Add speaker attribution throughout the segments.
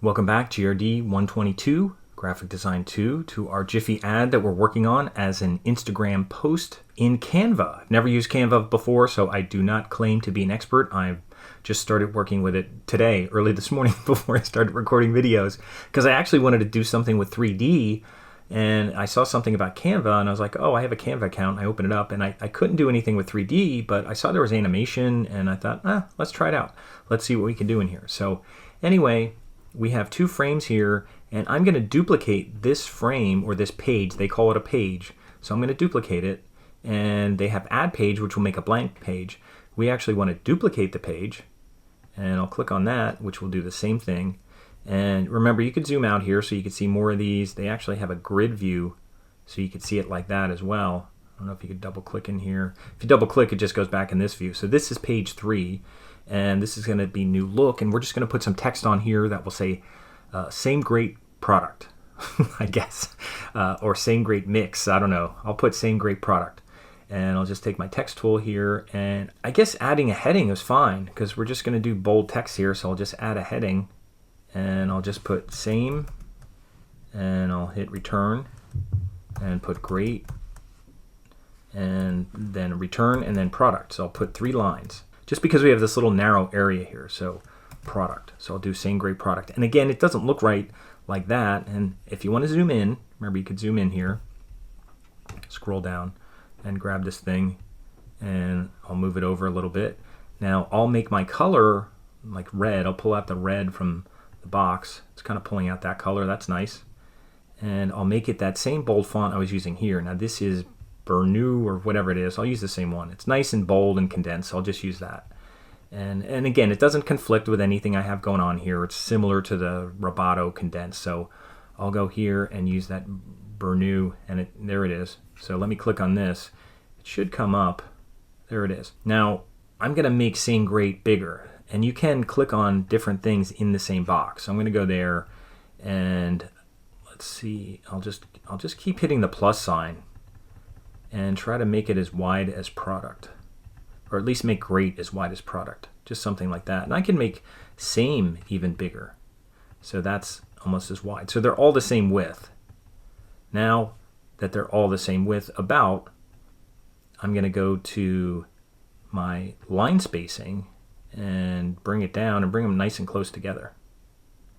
Speaker 1: Welcome back, GRD 122, Graphic Design 2, to our Jiffy ad that we're working on as an Instagram post in Canva. I've never used Canva before, so I do not claim to be an expert. I've just started working with it today, early this morning, before I started recording videos, because I actually wanted to do something with 3D, and I saw something about Canva, and I was like, oh, I have a Canva account. I opened it up, and I couldn't do anything with 3D, but I saw there was animation, and I thought, let's try it out. Let's see what we can do in here. So anyway, we have two frames here, and I'm going to duplicate this frame or this page. They call it a page. So I'm going to duplicate it, and they have add page, which will make a blank page. We actually want to duplicate the page, and I'll click on that, which will do the same thing. And remember, you could zoom out here so you can see more of these. They actually have a grid view, so you could see it like that as well. I don't know if you could double click in here. If you double click, it just goes back in this view. So this is page 3. And this is going to be new look, and we're just going to put some text on here that will say same great product, I guess, or same great mix. I don't know. I'll put same great product, and I'll just take my text tool here, and I guess adding a heading is fine because we're just going to do bold text here. So I'll just add a heading, and I'll just put same, and I'll hit return and put great, and then return, and then product. So I'll put 3 lines. Just because we have this little narrow area here, so product. So I'll do same great product. And again, it doesn't look right like that. And if you want to zoom in, remember you could zoom in here, scroll down, and grab this thing, and I'll move it over a little bit. Now I'll make my color like red. I'll pull out the red from the box. It's kind of pulling out that color. That's nice. And I'll make it that same bold font I was using here. Now this is Burnu or whatever it is. I'll use the same one. It's nice and bold and condensed, so I'll just use that. And again, it doesn't conflict with anything I have going on here. It's similar to the Roboto condensed, so I'll go here and use that Burnu, and there it is. So let me click on this. It should come up. There it is. Now I'm going to make same great bigger, and you can click on different things in the same box. So I'm going to go there, and let's see. I'll just keep hitting the plus sign and try to make it as wide as product, or at least make great as wide as product, just something like that. And I can make same even bigger, so that's almost as wide. So they're all the same width. Now that they're all the same width, I'm going to go to my line spacing and bring it down and bring them nice and close together.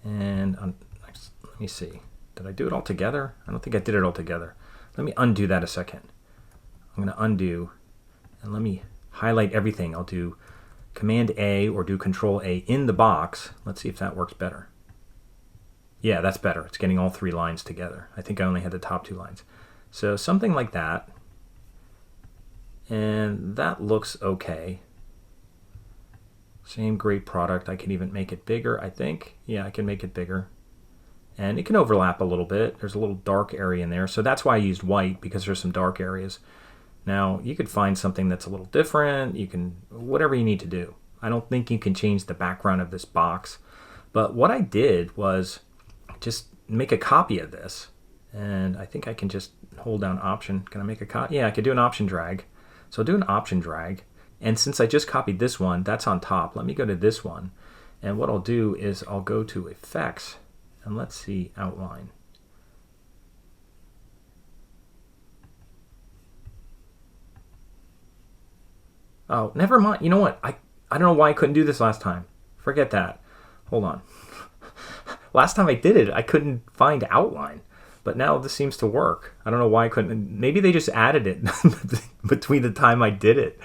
Speaker 1: And let me see, did I do it all together? I don't think I did it all together. Let me undo that a second. I'm going to undo, and let me highlight everything. I'll do Command A or do Control A in the box. Let's see if that works better. Yeah, that's better. It's getting all 3 lines together. I think I only had the top 2 lines. So something like that. And that looks okay. Same great product. I can even make it bigger, I think. Yeah, I can make it bigger. And it can overlap a little bit. There's a little dark area in there. So that's why I used white, because there's some dark areas. Now, you could find something that's a little different. You can, whatever you need to do. I don't think you can change the background of this box. But what I did was just make a copy of this. And I think I can just hold down Option. Can I make a copy? Yeah, I could do an Option drag. So I'll do an Option drag. And since I just copied this one, that's on top. Let me go to this one. And what I'll do is I'll go to Effects. And let's see, Outline. Oh, never mind. You know what? I don't know why I couldn't do this last time. Forget that. Hold on. Last time I did it, I couldn't find outline. But now this seems to work. I don't know why I couldn't. Maybe they just added it between the time I did it.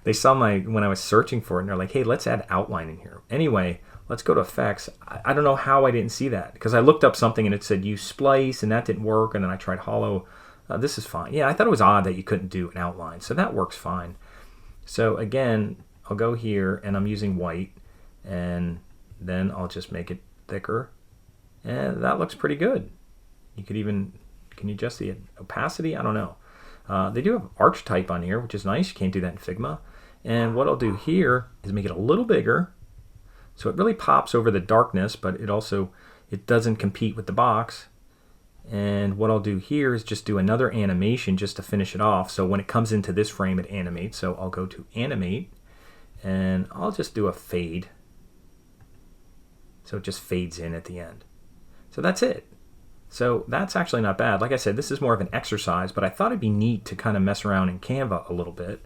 Speaker 1: They saw when I was searching for it, and they're like, hey, let's add outline in here. Anyway, let's go to Effects. I don't know how I didn't see that, because I looked up something and it said use splice, and that didn't work, and then I tried hollow. This is fine. Yeah, I thought it was odd that you couldn't do an outline, so that works fine. So again, I'll go here, and I'm using white, and then I'll just make it thicker, and that looks pretty good. You could even, can you adjust the opacity? I don't know. They do have arch type on here, which is nice. You can't do that in Figma. And what I'll do here is make it a little bigger, so it really pops over the darkness, but it doesn't compete with the box. And what I'll do here is just do another animation just to finish it off. So when it comes into this frame, it animates. So I'll go to Animate, and I'll just do a fade. So it just fades in at the end. So that's it. So that's actually not bad. Like I said, this is more of an exercise, but I thought it'd be neat to kind of mess around in Canva a little bit.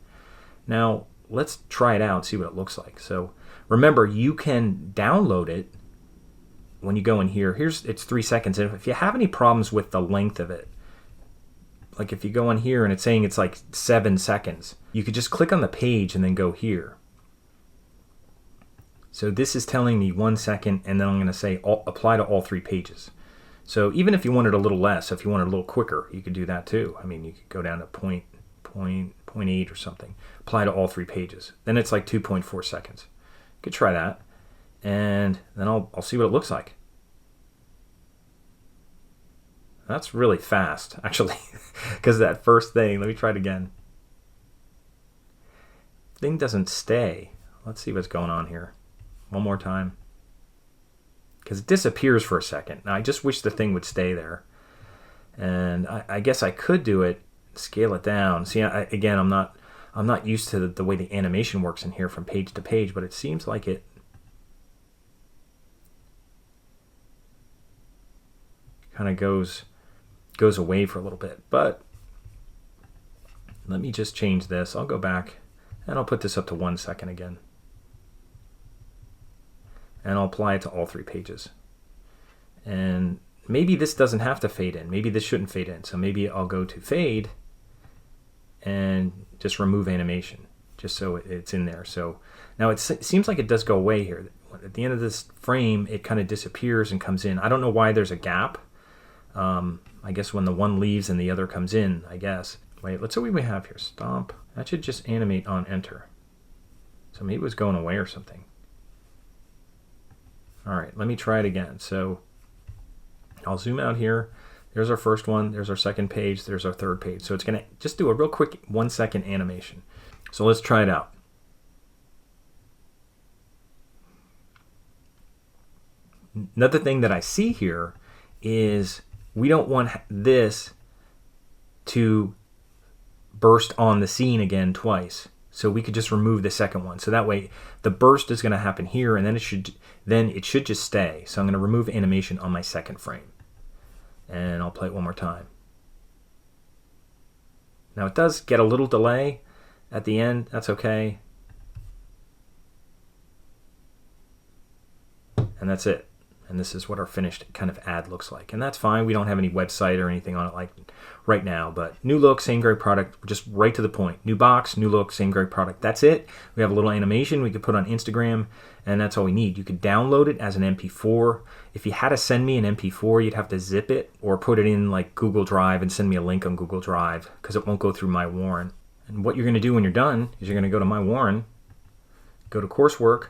Speaker 1: Now, let's try it out and see what it looks like. So remember, you can download it when you go in here. It's 3 seconds. And if you have any problems with the length of it, like if you go in here and it's saying it's like 7 seconds, you could just click on the page and then go here. So this is telling me 1 second, and then I'm going to say apply to all 3 pages. So even if you wanted a little less, if you wanted a little quicker, you could do that too. I mean, you could go down to 0.8 or something. Apply to all 3 pages. Then it's like 2.4 seconds. You could try that, and then I'll see what it looks like. That's really fast, actually, because that first thing. Let me try it again. Thing doesn't stay. Let's see what's going on here. One more time. Because it disappears for a second. Now, I just wish the thing would stay there. And I guess I could do it, scale it down. See, again, I'm not used to the way the animation works in here from page to page, but it seems like it kind of goes away for a little bit. But let me just change this. I'll go back and I'll put this up to 1 second again. And I'll apply it to all 3 pages. And maybe this doesn't have to fade in. Maybe this shouldn't fade in. So maybe I'll go to fade and just remove animation, just so it's in there. So now it seems like it does go away here. At the end of this frame, it kind of disappears and comes in. I don't know why there's a gap. I guess when the one leaves and the other comes in, I guess. Wait, let's see what we have here. Stomp. That should just animate on enter. So maybe it was going away or something. All right, let me try it again. So I'll zoom out here. There's our first one. There's our second page. There's our third page. So it's going to just do a real quick 1 second animation. So let's try it out. Another thing that I see here is we don't want this to burst on the scene again twice. So we could just remove the second one. So that way the burst is going to happen here, and then it should just stay. So I'm going to remove animation on my second frame. And I'll play it one more time. Now it does get a little delay at the end. That's okay. And that's it. And this is what our finished kind of ad looks like. And that's fine. We don't have any website or anything on it like right now. But new look, same great product, just right to the point. New box, new look, same great product. That's it. We have a little animation we could put on Instagram, and that's all we need. You could download it as an MP4. If you had to send me an MP4, you'd have to zip it or put it in like Google Drive and send me a link on Google Drive, because it won't go through MyWarren. And what you're going to do when you're done is you're going to go to MyWarren, go to coursework,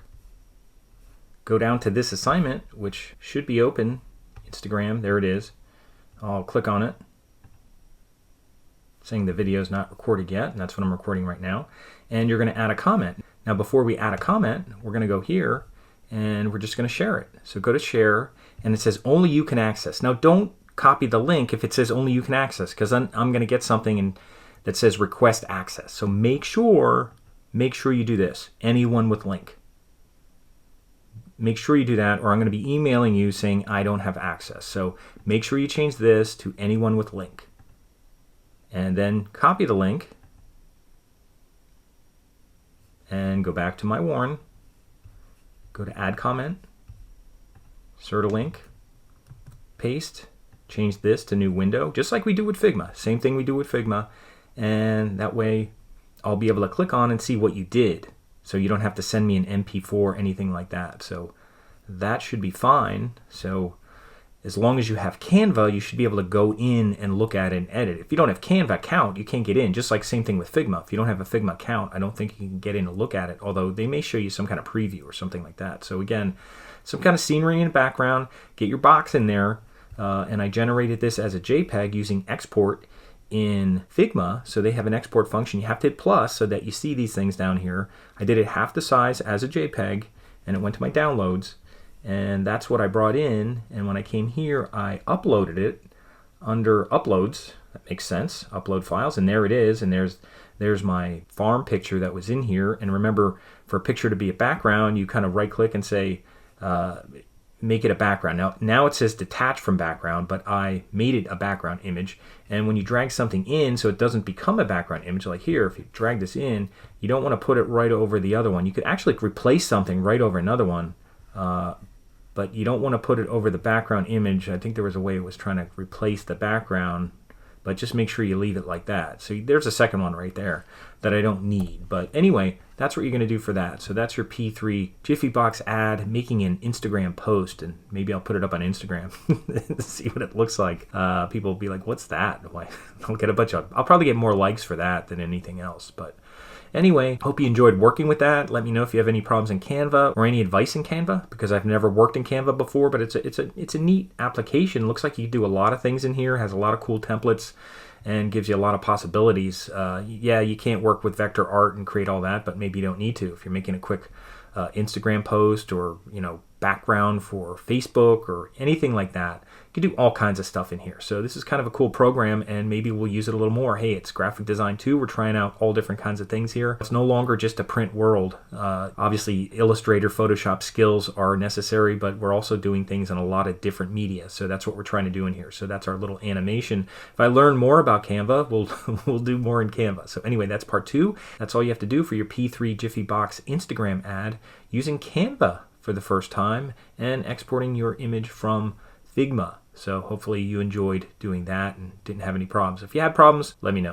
Speaker 1: go down to this assignment, which should be open, Instagram, there it is. I'll click on it, saying the video is not recorded yet, and that's what I'm recording right now. And you're going to add a comment. Now, before we add a comment, we're going to go here, and we're just going to share it. So go to share, and it says only you can access. Now, don't copy the link if it says only you can access, because I'm going to get something that says request access. So make sure you do this, anyone with link. Make sure you do that, or I'm going to be emailing you saying I don't have access. So make sure you change this to anyone with link. And then copy the link and go back to MyWarren. Go to add comment, insert a link, paste, change this to new window, just like we do with Figma. Same thing we do with Figma. And that way I'll be able to click on and see what you did. So you don't have to send me an MP4 or anything like that. So that should be fine. So as long as you have Canva, you should be able to go in and look at it and edit. If you don't have Canva account, you can't get in. Just like same thing with Figma. If you don't have a Figma account, I don't think you can get in and look at it, although they may show you some kind of preview or something like that. So again, some kind of scenery in the background, get your box in there, and I generated this as a JPEG using export in Figma. So they have an export function. You have to hit plus so that you see these things down here. I did it half the size as a JPEG, and it went to my downloads, and that's what I brought in. And when I came here, I uploaded it under uploads. That makes sense. Upload files, and there it is. And there's my farm picture that was in here. And remember, for a picture to be a background, you kind of right click and say make it a background. Now it says detach from background, but I made it a background image. And when you drag something in so it doesn't become a background image, like here, if you drag this in, you don't want to put it right over the other one. You could actually replace something right over another one, but you don't want to put it over the background image. I think there was a way it was trying to replace the background, but just make sure you leave it like that. So there's a second one right there that I don't need. But anyway, that's what you're going to do for that. So that's your P3 Jiffy box ad, making an Instagram post, and maybe I'll put it up on Instagram and see what it looks like. People will be like, what's that? I'll get I'll probably get more likes for that than anything else. But anyway, hope you enjoyed working with that. Let me know if you have any problems in Canva or any advice in Canva, because I've never worked in Canva before, but it's a neat application. Looks like you can do a lot of things in here, has a lot of cool templates, and gives you a lot of possibilities. Yeah, you can't work with vector art and create all that, but maybe you don't need to. If you're making a quick Instagram post or, background for Facebook or anything like that, you can do all kinds of stuff in here. So this is kind of a cool program, and maybe we'll use it a little more. Hey, it's graphic design too. We're trying out all different kinds of things here. It's no longer just a print world. Obviously, Illustrator, Photoshop skills are necessary, but we're also doing things in a lot of different media. So that's what we're trying to do in here. So that's our little animation. If I learn more about Canva, we'll do more in Canva. So anyway, that's part 2. That's all you have to do for your P3 Jiffy Box Instagram ad using Canva for the first time and exporting your image from Figma. So hopefully you enjoyed doing that and didn't have any problems. If you had problems, let me know.